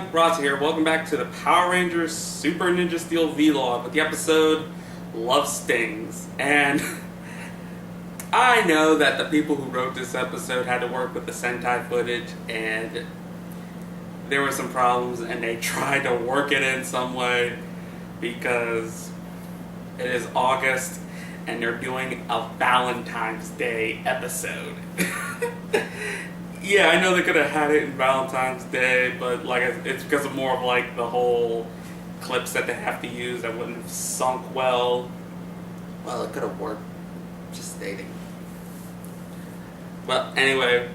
everyone, Ross here. Welcome back to the Power Rangers Super Ninja Steel vlog with the episode Love Stings. And I know that the people who wrote this episode had to work with the Sentai footage and there were some problems and they tried to work it in some way because it is August and they're doing a Valentine's Day episode. Yeah, I know they could have had it in Valentine's Day, but it's because of more of like the whole clips that they have to use that wouldn't have sunk well. Well, it could have worked. Just stating. But anyway,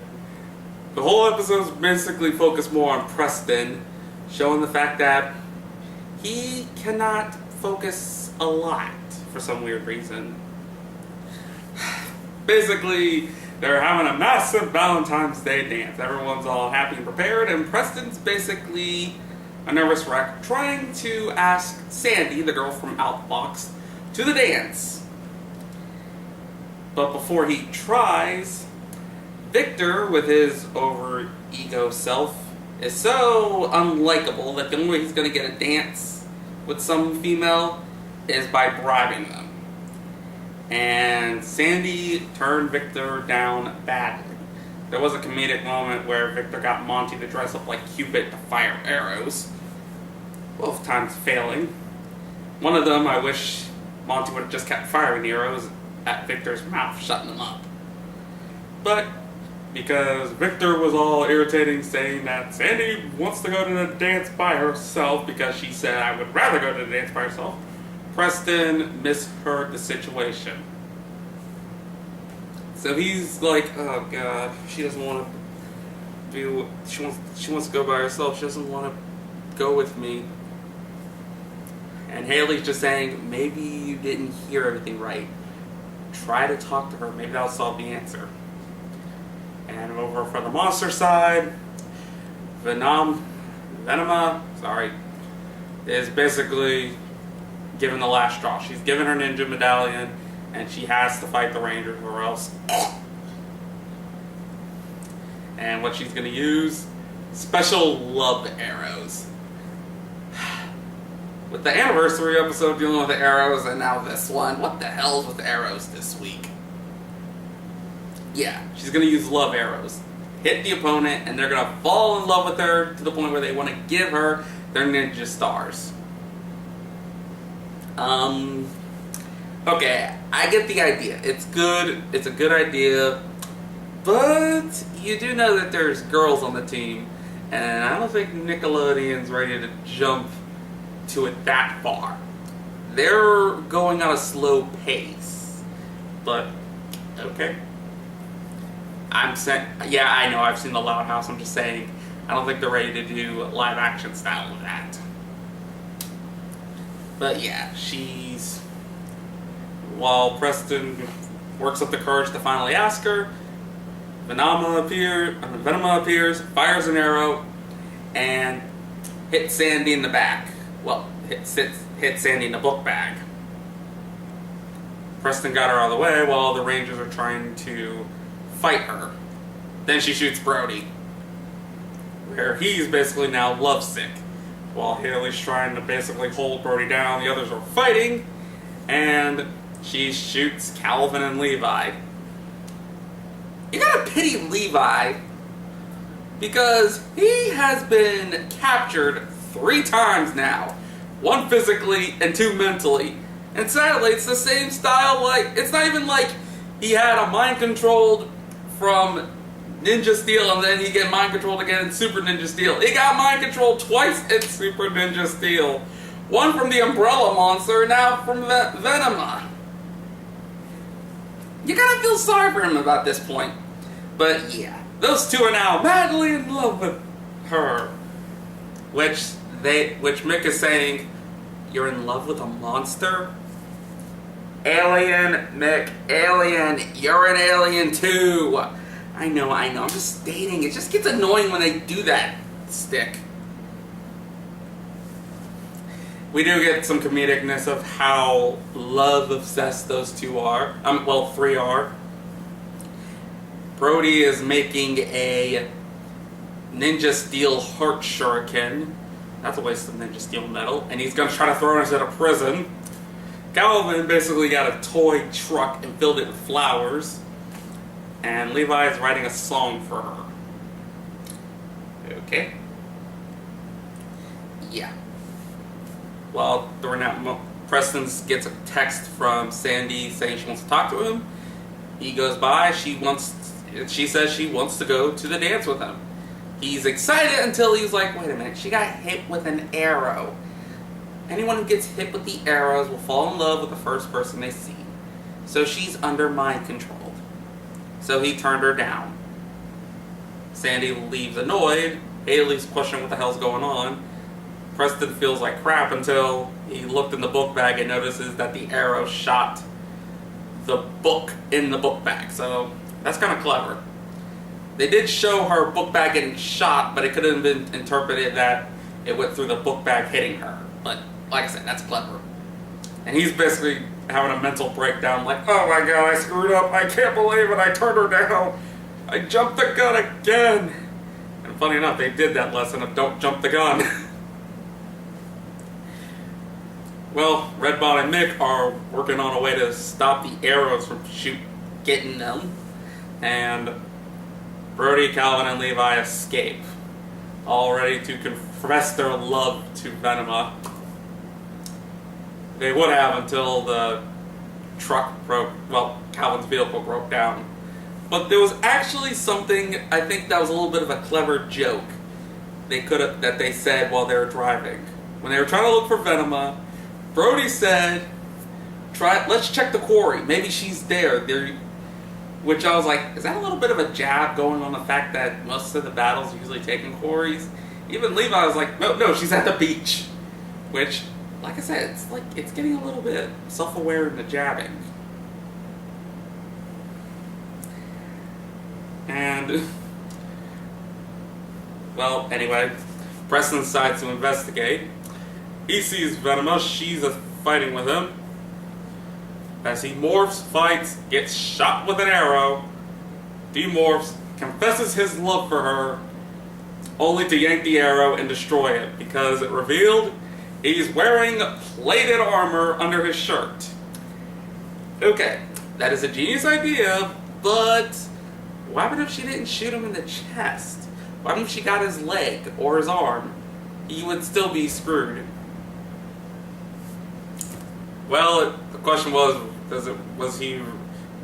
the whole episode is basically focused more on Preston, showing the fact that he cannot focus a lot for some weird reason. Basically, they're having a massive Valentine's Day dance. Everyone's all happy and prepared, and Preston's basically a nervous wreck trying to ask Sandy, the girl from Outbox, to the dance. But before he tries, Victor, with his over-ego self, is so unlikable that the only way he's going to get a dance with some female is by bribing them. And Sandy turned Victor down badly. There was a comedic moment where Victor got Monty to dress up like Cupid to fire arrows, both times failing. One of them, I wish Monty would have just kept firing the arrows at Victor's mouth, shutting them up. But because Victor was all irritating, saying that Sandy wants to go to the dance by herself because she said, I would rather go to the dance by herself, Preston misheard the situation. So he's like, oh god, she doesn't want to do, she wants to go by herself, she doesn't want to go with me. And Haley's just saying, maybe you didn't hear everything right. Try to talk to her, maybe that'll solve the answer. And over for the monster side, Venoma, is basically given the last straw. She's given her ninja medallion and she has to fight the Rangers or else. And what she's going to use? Special love arrows. With the anniversary episode dealing with the arrows and now this one, what the hell's with the arrows this week? Yeah, she's going to use love arrows. Hit the opponent and they're going to fall in love with her to the point where they want to give her their ninja stars. Okay, I get the idea. It's good, it's a good idea, but you do know that there's girls on the team, and I don't think Nickelodeon's ready to jump to it that far. They're going at a slow pace, but okay. Yeah, I know, I've seen the Loud House, I'm just saying, I don't think they're ready to do live action style of that. But yeah, while Preston works up the courage to finally ask her, Venoma appears, fires an arrow, and hits Sandy in the back. Well, hits Sandy in the book bag. Preston got her out of the way while the Rangers are trying to fight her. Then she shoots Brody, where he's basically now lovesick. While Haley's trying to basically hold Brody down, the others are fighting, and she shoots Calvin and Levi. You gotta pity Levi, because he has been captured 3 times now. 1 physically and 2 mentally. And sadly, it's the same style, it's not even like he had a mind controlled from Ninja Steel and then he get mind controlled again in Super Ninja Steel. He got mind controlled twice in Super Ninja Steel. One from the Umbrella Monster, now from Venoma. You gotta feel sorry for him about this point. But yeah, those two are now madly in love with her. Which Mick is saying, you're in love with a monster? Alien, Mick, alien, you're an alien too. I know, I'm just stating, it just gets annoying when they do that stick. We do get some comedicness of how love-obsessed those 2 are. 3 are. Brody is making a Ninja Steel Heart Shuriken that's a waste of ninja steel metal. And he's going to try to throw us out of prison. Calvin basically got a toy truck and filled it with flowers. And Levi is writing a song for her. Okay. Yeah. Well, during that moment, Preston gets a text from Sandy saying she wants to talk to him. He goes by. She says she wants to go to the dance with him. He's excited until he's like, wait a minute, she got hit with an arrow. Anyone who gets hit with the arrows will fall in love with the first person they see. So she's under mind control. So he turned her down. Sandy leaves annoyed. Haley's questioning what the hell's going on. Preston feels like crap until he looked in the book bag and notices that the arrow shot the book in the book bag. So that's kind of clever. They did show her book bag getting shot, but it could have been interpreted that it went through the book bag hitting her. But like I said, that's clever. And he's basically having a mental breakdown like, oh my god, I screwed up. I can't believe it. I turned her down. I jumped the gun again. And funny enough, they did that lesson of don't jump the gun. Well, Redbot and Mick are working on a way to stop the arrows from getting them. And Brody, Calvin, and Levi escape, all ready to confess their love to Venema. They would have until the Calvin's vehicle broke down. But there was actually something, I think that was a little bit of a clever joke that they said while they were driving. When they were trying to look for Venema, Brody said, let's check the quarry. Maybe she's there. Which I was like, is that a little bit of a jab going on the fact that most of the battles usually take in quarries? Even Levi was like, no, she's at the beach. Which, like I said, it's getting a little bit self-aware in the jabbing. And, well, anyway, Preston decides to investigate. He sees Venema, she's fighting with him. As he morphs, fights, gets shot with an arrow, demorphs, confesses his love for her, only to yank the arrow and destroy it, because it revealed he's wearing plated armor under his shirt. Okay, that is a genius idea, but what happened if she didn't shoot him in the chest? What happened if she got his leg or his arm? He would still be screwed. Well, the question was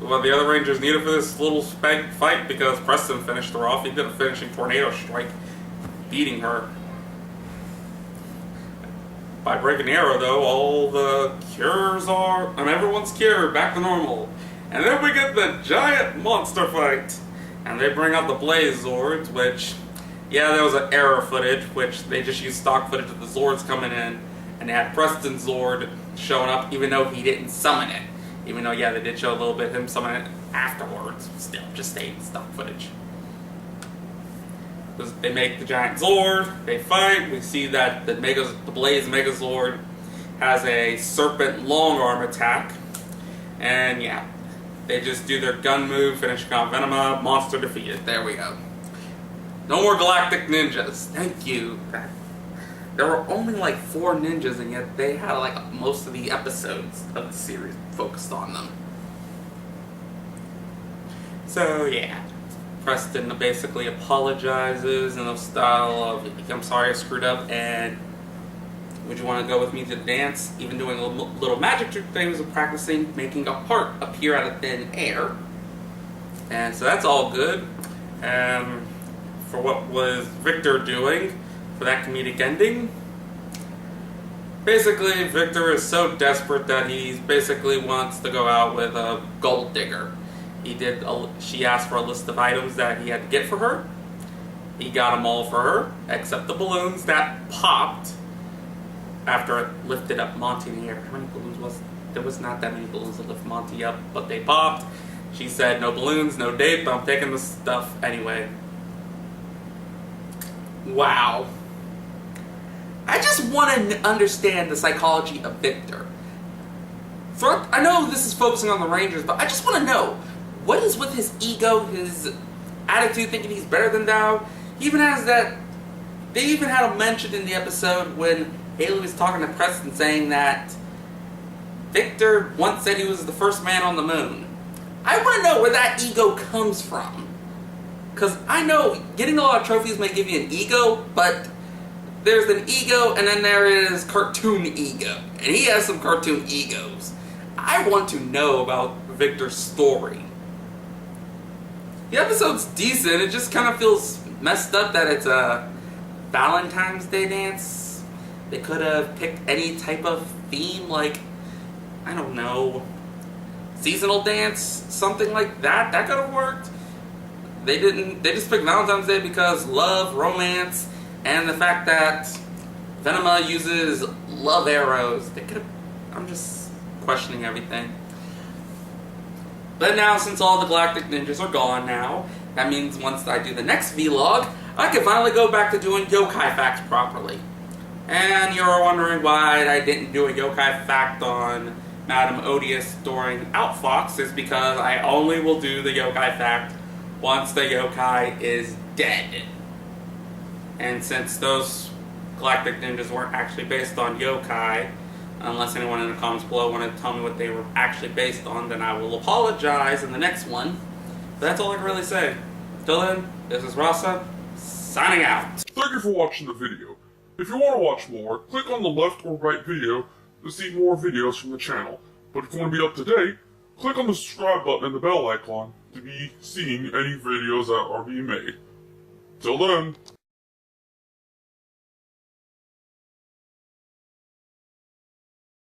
what the other Rangers needed for this little fight, because Preston finished her off. He did a finishing tornado strike, beating her. By breaking the arrow, though, all the cures and everyone's cured back to normal. And then we get the giant monster fight. And they bring out the Blaze Zords, which, yeah, there was an error footage, which they just used stock footage of the Zords coming in. And they had Preston's Zord showing up, even though he didn't summon it. Even though, yeah, they did show a little bit of him summoning it afterwards. Still, just stayed in stock footage. They make the giant Zord, they fight. We see that the Blaze Megazord has a serpent long arm attack. And yeah, they just do their gun move, finish Count Venema, monster defeated. There we go. No more Galactic Ninjas. Thank you. There were only like 4 ninjas, and yet they had like most of the episodes of the series focused on them. So yeah, Preston basically apologizes in the style of, I'm sorry I screwed up, and would you want to go with me to the dance? Even doing a little magic trick they was practicing, making a heart appear out of thin air. And so that's all good. And for what was Victor doing for that comedic ending, basically Victor is so desperate that he basically wants to go out with a gold digger. She asked for a list of items that he had to get for her. He got them all for her, except the balloons that popped after it lifted up Monty in the air. How many balloons was there? Was not that many balloons to lift Monty up, but they popped. She said, no balloons, no date, but I'm taking the stuff anyway. Wow. I just want to understand the psychology of Victor. I know this is focusing on the Rangers, but I just want to know, what is with his ego, his attitude, thinking he's better than thou? He even has that They even had a mention in the episode when Haley was talking to Preston saying that Victor once said he was the first man on the moon. I want to know where that ego comes from. Because I know getting a lot of trophies may give you an ego, but there's an ego and then there is cartoon ego. And he has some cartoon egos. I want to know about Victor's story. The episode's decent, it just kind of feels messed up that it's a Valentine's Day dance. They could have picked any type of theme, like, I don't know, seasonal dance, something like that. That could have worked. They didn't. They just picked Valentine's Day because love, romance, and the fact that Venema uses love arrows. They could have. I'm just questioning everything. But now, since all the Galactic Ninjas are gone now, that means once I do the next vlog, I can finally go back to doing yokai facts properly. And you're wondering why I didn't do a yokai fact on Madame Odious during Outfox is because I only will do the yokai fact once the yokai is dead. And since those Galactic Ninjas weren't actually based on yokai, unless anyone in the comments below wanted to tell me what they were actually based on, then I will apologize in the next one. But that's all I can really say. Till then, this is Rasa, signing out. Thank you for watching the video. If you want to watch more, click on the left or right video to see more videos from the channel. But if you want to be up to date, click on the subscribe button and the bell icon to be seeing any videos that are being made. Till then.